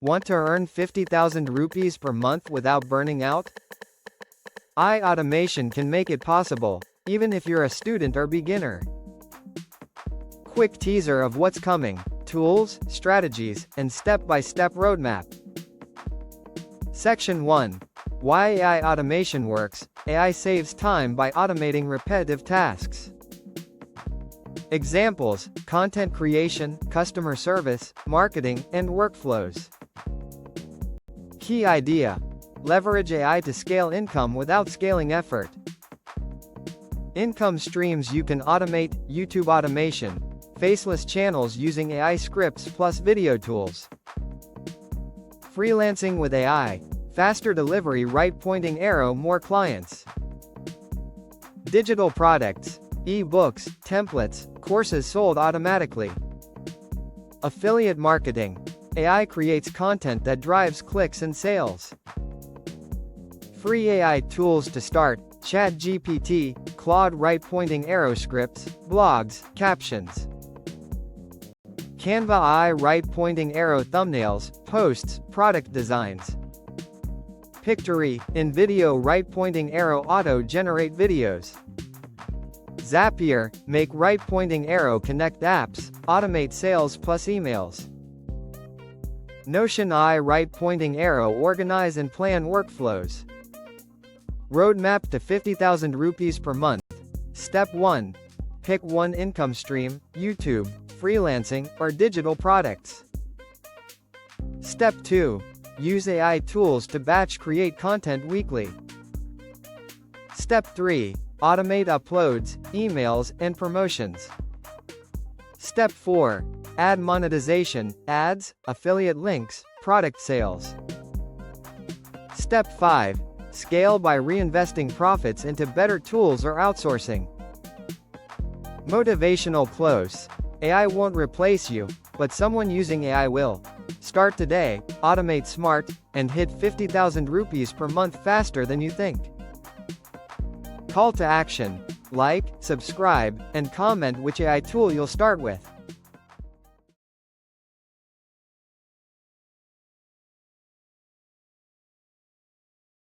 Want to earn 50,000 rupees per month without burning out? AI automation can make it possible, even if you're a student or beginner. Quick teaser of what's coming: tools, strategies, and step-by-step roadmap. Section 1. Why AI automation works. AI saves time by automating repetitive tasks. Examples: content creation, customer service, marketing, and workflows. Key idea: leverage AI to scale income without scaling effort. Income streams you can automate: YouTube automation, faceless channels using AI scripts plus video tools. Freelancing with AI, faster delivery, right pointing arrow, more clients. Digital products, e-books, templates, courses sold automatically. Affiliate marketing, AI creates content that drives clicks and sales. Free AI tools to start: ChatGPT, Claude, right pointing arrow scripts, blogs, captions. Canva AI, right pointing arrow thumbnails, posts, product designs. Pictory, in video, right pointing arrow auto generate videos. Zapier, make right pointing arrow connect apps, automate sales plus emails. Notion AI, right pointing arrow organize and plan workflows. Roadmap to 50,000 rupees per month. Step 1. Pick one income stream: YouTube, freelancing, or digital products. Step 2. Use AI tools to batch create content weekly. Step 3. Automate uploads, emails, and promotions. Step 4. Add monetization: ads, affiliate links, product sales. Step 5. Scale by reinvesting profits into better tools or outsourcing. Motivational close: AI won't replace you, but someone using AI will. Start today, automate smart, and hit 50,000 rupees per month faster than you think. Call to action: like, subscribe, and comment which AI tool you'll start with.